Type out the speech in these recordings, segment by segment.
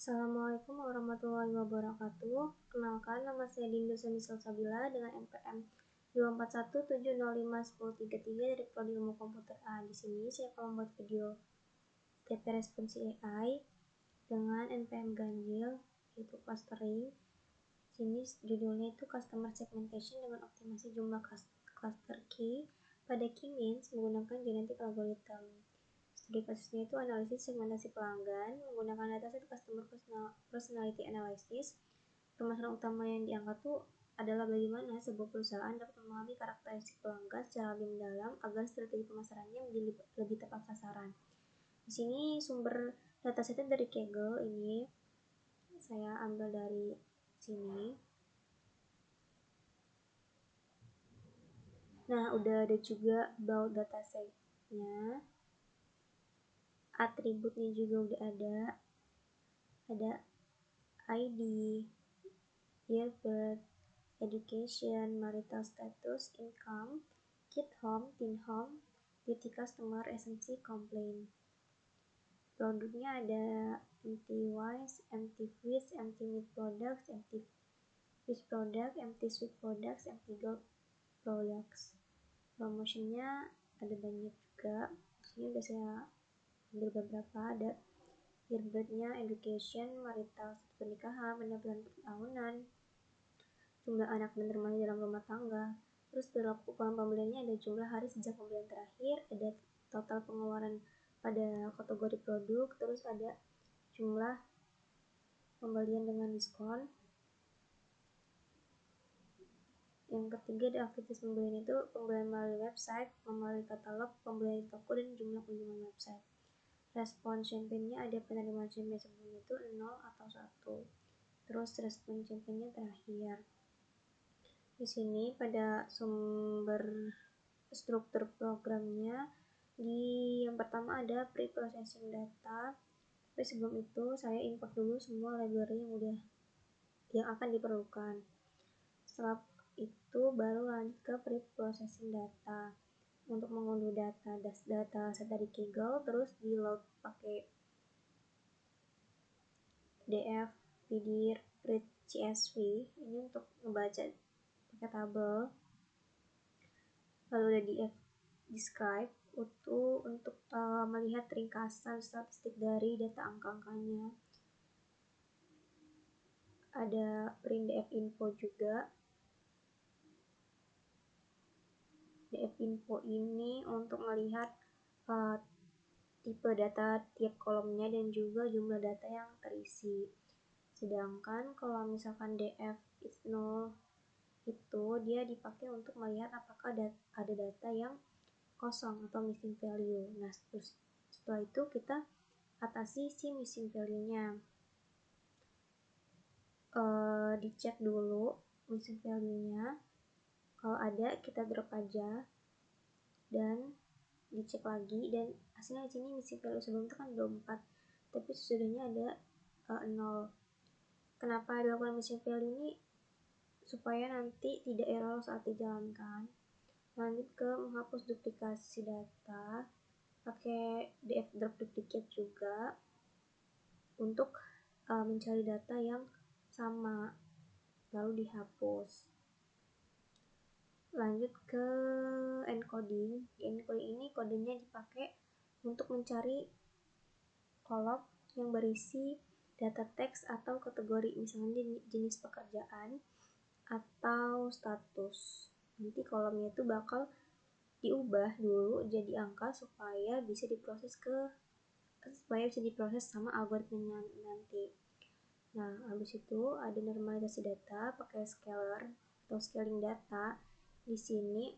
Assalamualaikum warahmatullahi wabarakatuh. Kenalkan, nama saya Dinda Suni Salsabila dengan NPM 241705103 dari Prodi Ilmu Komputer A. Di sini saya akan membuat video TP responsi AI dengan NPM ganjil, yaitu clustering. Sini judulnya itu Customer Segmentation dengan optimasi jumlah cluster key pada key means menggunakan genetic algorithm. Studi kasusnya itu analisis segmentasi pelanggan menggunakan dataset customer personality analysis. Permasalahan utama yang diangkat tuh adalah bagaimana sebuah perusahaan dapat memahami karakteristik pelanggan secara lebih mendalam agar strategi pemasarannya menjadi lebih tepat sasaran. Di sini sumber datasetnya dari Kaggle, ini saya ambil dari sini. Nah, udah ada juga about datasetnya. Atributnya juga udah ada ID, year birth, education, marital status, income, kid home, teen home, beauty customer, agency, complaint. Produknya ada empty wise, empty fish, empty meat products, empty fish product, empty sweet products, empty gold products. Promotionnya ada banyak juga. Sini udah saya ambil beberapa. Ada yearbirthnya, education, marital, pernikahan, pendapatan tahunan, jumlah anak dan remaja dalam rumah tangga. Terus berlaku ukuran pembeliannya ada jumlah hari sejak pembelian terakhir, ada total pengeluaran pada kategori produk, terus ada jumlah pembelian dengan diskon. Yang ketiga ada aktivitas pembelian itu pembelian melalui website, melalui katalog, pembelian di toko, dan jumlah kunjungan website. Respon champagne-nya ada penerimaan champagne sebelumnya itu 0 atau 1. Terus respon champagne-nya terakhir. Di sini pada sumber struktur programnya, di yang pertama ada pre-processing data. Tapi sebelum itu saya import dulu semua library yang akan diperlukan. Setelah itu baru lanjut ke pre-processing data. Untuk mengunduh data set dari Kaggle, terus di load pakai df pdir read csv. Ini untuk membaca pakai tabel. Lalu ada df describe itu untuk melihat ringkasan statistik dari data angka-angkanya. Ada print df info juga. Df info ini untuk melihat tipe data tiap kolomnya dan juga jumlah data yang terisi. Sedangkan kalau misalkan df is 0 itu dia dipakai untuk melihat apakah ada data yang kosong atau missing value. Nah, terus setelah itu kita atasi si missing value-nya. Dicek dulu missing value-nya. Kalau ada kita drop aja dan dicek lagi, dan hasilnya di sini missing value sebelum itu kan 24, tapi sesudahnya ada 0. Kenapa dilakukan missing value ini? Supaya nanti tidak error saat dijalankan. Lanjut ke menghapus duplikasi data, pakai df drop duplicate juga untuk mencari data yang sama, lalu dihapus. Lanjut ke encoding. Di encoding ini kodenya dipakai untuk mencari kolom yang berisi data teks atau kategori, misalnya jenis pekerjaan atau status. Nanti kolomnya itu bakal diubah dulu jadi angka supaya bisa diproses sama algoritmanya nanti. Nah, habis itu ada normalisasi data pakai scalar atau scaling data. Di sini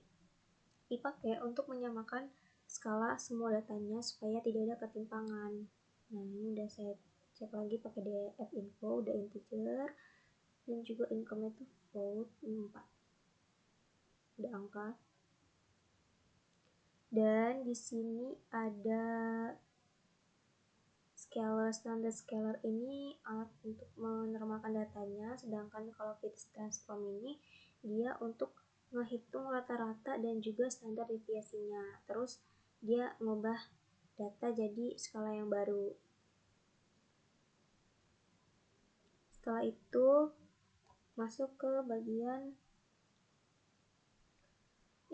dipakai untuk menyamakan skala semua datanya supaya tidak ada ketimpangan. Nah, ini udah saya cek lagi pakai df info, udah integer, dan juga income itu float 4, udah angka. Dan di sini ada scalar. Standard scalar ini alat untuk menormalkan datanya, sedangkan kalau Fitch transform ini dia untuk menghitung rata-rata dan juga standar deviasinya. Terus dia ngubah data jadi skala yang baru. Setelah itu masuk ke bagian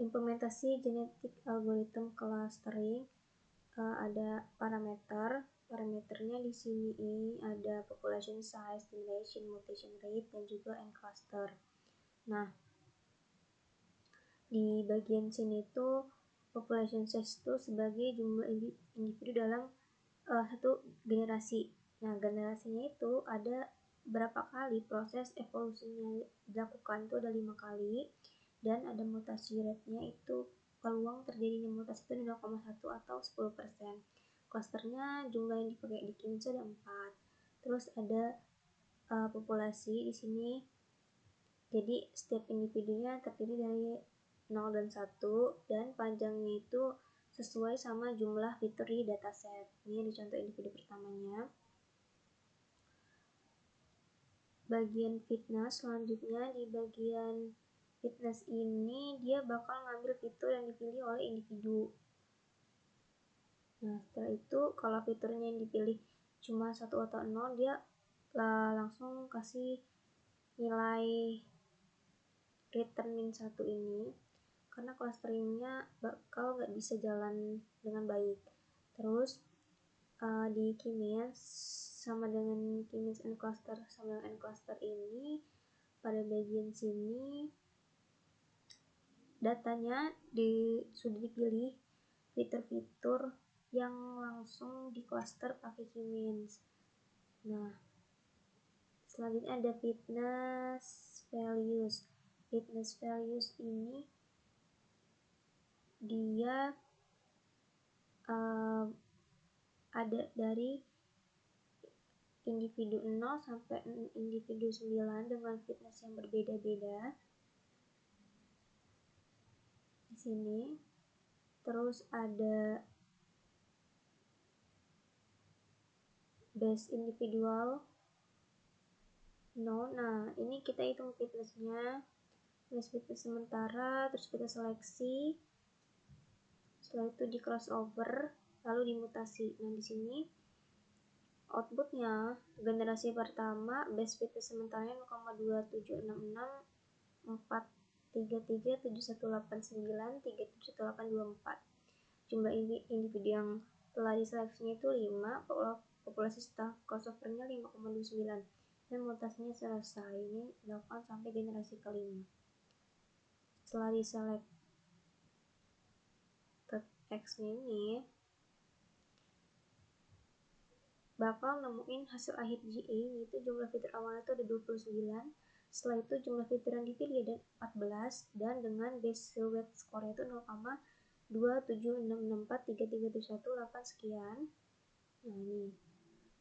implementasi genetic algorithm clustering. Ada parameternya di sini ada population size, generation, mutation rate, dan juga end cluster. Nah, di bagian sini tuh population size itu sebagai jumlah individu dalam satu generasi. Nah, generasinya itu ada berapa kali proses evolusinya dilakukan, itu ada 5 kali, dan ada mutasi rate-nya itu peluang terjadinya mutasi itu 0,1 atau 10%. Clusternya jumlah yang dipakai di KIMS ada 4. Terus ada populasi di sini. Jadi setiap individunya terdiri dari 0 dan 1, dan panjangnya itu sesuai sama jumlah fitur di dataset. Ini di contoh individu pertamanya. Bagian fitness selanjutnya, di bagian fitness ini dia bakal ngambil fitur yang dipilih oleh individu. Nah, setelah itu kalau fiturnya yang dipilih cuma 1 atau 0, dia langsung kasih nilai return min 1 ini, karena clusteringnya bakal nggak bisa jalan dengan baik. Terus di K-means sama dengan K-means and cluster sama dengan cluster ini, pada bagian sini datanya sudah dipilih fitur-fitur yang langsung di cluster pakai K-means. Nah, selanjutnya ada fitness values. Fitness values ini dia ada dari individu 0 sampai individu 9 dengan fitness yang berbeda-beda di sini. Terus ada base individual 0. Nah, ini kita hitung fitnessnya, fitness sementara, terus kita seleksi, setelah itu di crossover, lalu dimutasi. Nah, di sini outputnya generasi pertama base fitness sementaranya 0,2766433718937184. Jumlah individu yang telah diseleksinya itu 5, populasi setelah crossovernya 5,29, dan mutasinya selesai. Ini dilakukan sampai generasi kelima. Setelah diselect X ini bakal nemuin hasil akhir GA, yaitu jumlah fitur awalnya itu ada 29, setelah itu jumlah fitur yang dipilih ada 14, dan dengan base silhouette score itu 0,276643371 sekian. Nah, ini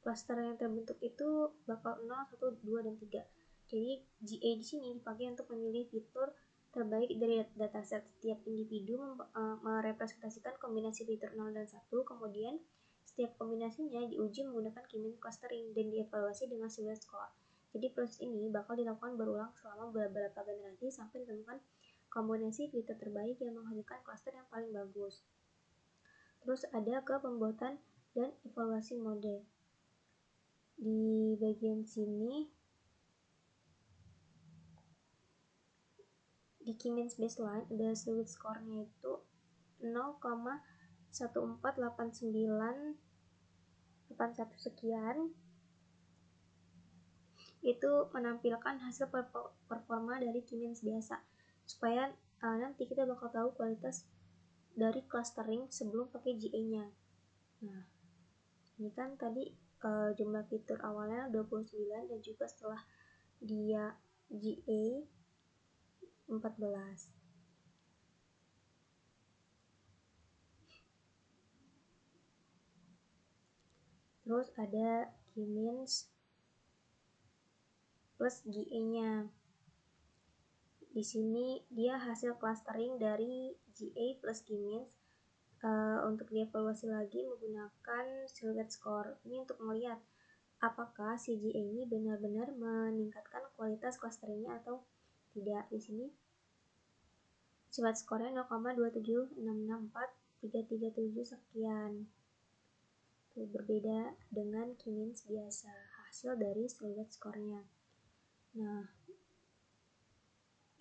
cluster yang terbentuk itu bakal 0, 1, 2, dan 3. Jadi GA di sini dipakai untuk memilih fitur terbaik dari dataset. Setiap individu merepresentasikan kombinasi fitur 0 dan 1, kemudian setiap kombinasinya diuji menggunakan K-means clustering dan dievaluasi dengan silhouette score. Jadi proses ini bakal dilakukan berulang selama beberapa generasi sampai ditemukan kombinasi fitur terbaik yang menghasilkan cluster yang paling bagus. Terus ada ke pembuatan dan evaluasi model. Di bagian sini di K-means baseline ada silhouette score-nya itu 0,148981 sekian. Itu menampilkan hasil performa dari K-means biasa, supaya nanti kita bakal tahu kualitas dari clustering sebelum pakai GA-nya. Nah, ini kan tadi jumlah fitur awalnya 29, dan juga setelah dia GA 14. Terus ada K-means plus GA-nya. Di sini dia hasil clustering dari GA plus K-means untuk dievaluasi lagi menggunakan silhouette score. Ini untuk melihat apakah si GA ini benar-benar meningkatkan kualitas clusteringnya atau tidak. Di sini silhouette score-nya 0,276643337 sekian. Berbeda dengan K-means biasa, hasil dari silhouette score-nya. Nah,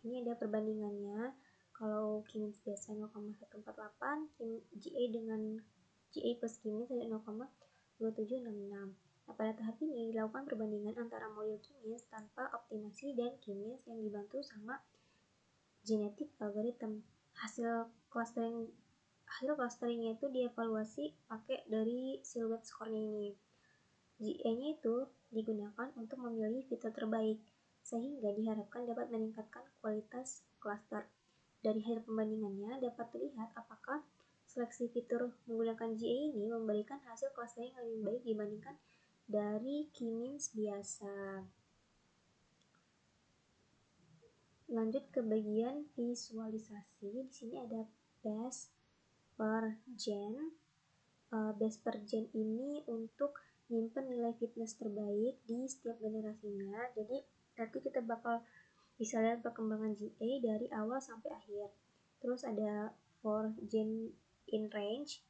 ini ada perbandingannya. Kalau Kimins biasa 0,148, GA dengan GA plus Kimins ada 0,2766. Nah, pada tahap ini dilakukan perbandingan antara model Kimins tanpa optimasi dan Kimins yang dibantu sama genetic algorithm. Hasil clusteringnya itu dievaluasi pakai dari silhouette score-nya ini. GA-nya itu digunakan untuk memilih fitur terbaik, sehingga diharapkan dapat meningkatkan kualitas cluster. Dari hasil pembandingannya dapat terlihat apakah seleksi fitur menggunakan GA ini memberikan hasil clustering yang lebih baik dibandingkan dari K-means biasa. Lanjut ke bagian visualisasi. Di sini ada best per gen. Best per gen ini untuk nyimpen nilai fitness terbaik di setiap generasinya. Jadi nanti kita bakal bisa lihat perkembangan GA dari awal sampai akhir. Terus ada for gen in range.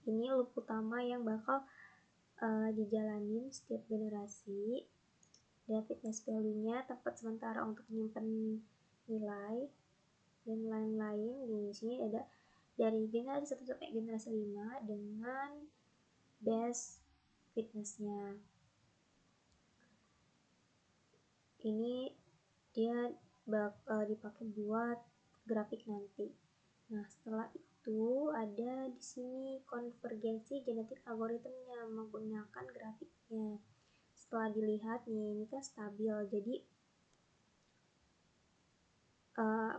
Ini loop utama yang bakal dijalanin setiap generasi. Dan fitness value-nya tempat sementara untuk nyimpen nilai dan lain-lain. Di sini ada dari generasi 1 sampai generasi 5 dengan best fitnessnya. Ini dia dipakai buat grafik nanti. Nah, setelah itu ada di sini konvergensi genetik algoritmnya menggunakan grafiknya. Setelah dilihat nih, ini kan stabil, jadi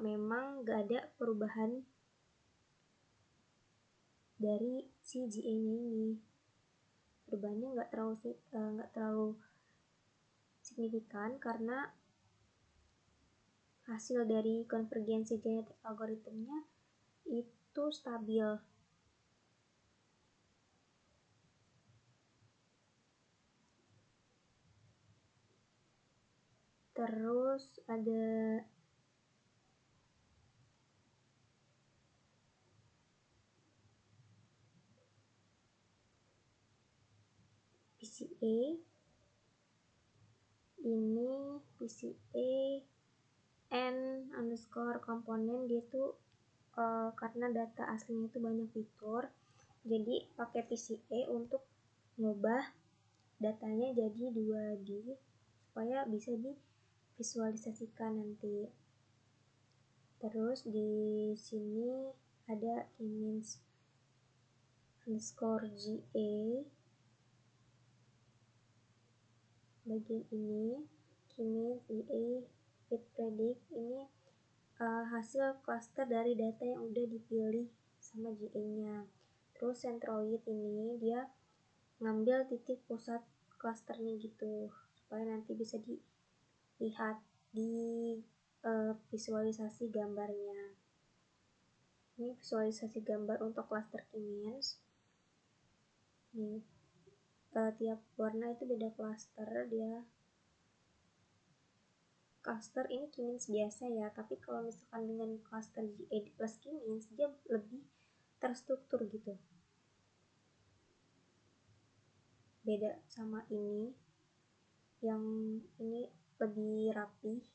memang gak ada perubahan dari si GA-nya ini. Perubahannya nggak terlalu signifikan karena hasil dari konvergensi genetik algoritmnya itu stabil. Terus ada PCA. Ini PCA n_underscore komponen, dia tuh karena data aslinya itu banyak fitur, jadi pakai PCA untuk ngubah datanya jadi 2D supaya bisa divisualisasikan nanti. Terus di sini ada K-means underscore GA. Bagian ini K-means GA fit predict, ini hasil cluster dari data yang udah dipilih sama GA-nya. Terus centroid ini dia ngambil titik pusat clusternya gitu supaya nanti bisa dilihat di visualisasi gambarnya. Ini visualisasi gambar untuk cluster K-means. Nih, tiap warna itu beda cluster. Dia cluster ini K-means biasa ya, tapi kalau misalkan dengan cluster GA plus K-means dia lebih terstruktur gitu, beda sama ini yang ini lebih rapi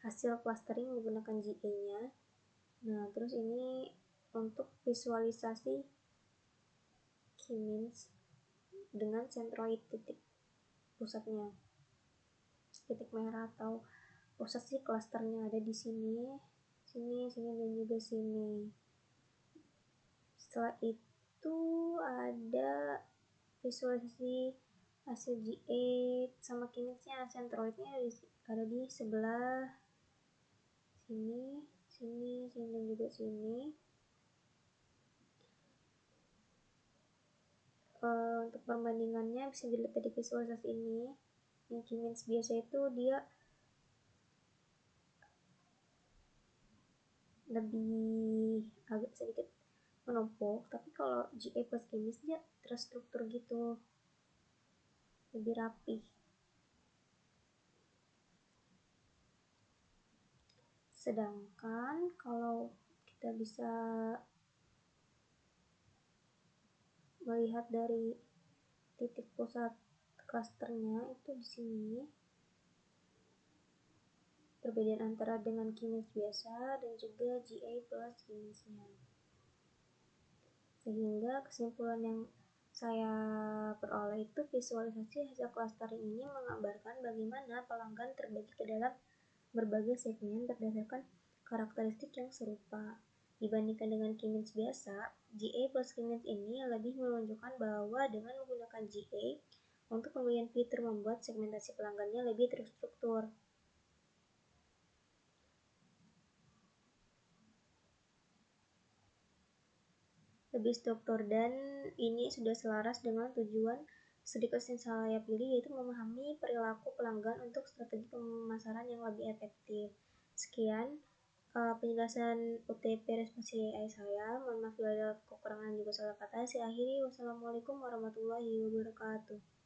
hasil clustering menggunakan GA-nya. Nah, terus ini untuk visualisasi K-means dengan centroid titik pusatnya, titik merah atau pusat sih clusternya ada di sini, dan juga sini. Setelah itu ada visualisasi hasil GA sama K-means-nya. Centroidnya ada di sebelah sini, dan juga sini. Untuk perbandingannya bisa dilihat dari visualisasi ini. Yang K-means biasa itu dia lebih agak sedikit menumpuk, tapi kalau GA plus K-means dia terstruktur gitu, lebih rapi. Sedangkan kalau kita bisa melihat dari titik pusat clusternya itu di sini, perbedaan antara dengan K-means biasa dan juga GA plus K-means-nya. Sehingga kesimpulan yang saya peroleh itu visualisasi hasil clustering ini menggambarkan bagaimana pelanggan terbagi ke dalam berbagai segmen berdasarkan karakteristik yang serupa. Dibandingkan dengan K-means biasa, GA plus K-means ini lebih menunjukkan bahwa dengan menggunakan GA untuk pemberian fitur membuat segmentasi pelanggannya lebih terstruktur. Lebih struktur, dan ini sudah selaras dengan tujuan studi kasus yang saya pilih, yaitu memahami perilaku pelanggan untuk strategi pemasaran yang lebih efektif. Sekian penjelasan UTP responsi AI saya. Mohon maaf bila ada kekurangan juga salah kata. Saya akhiri. Wassalamualaikum warahmatullahi wabarakatuh.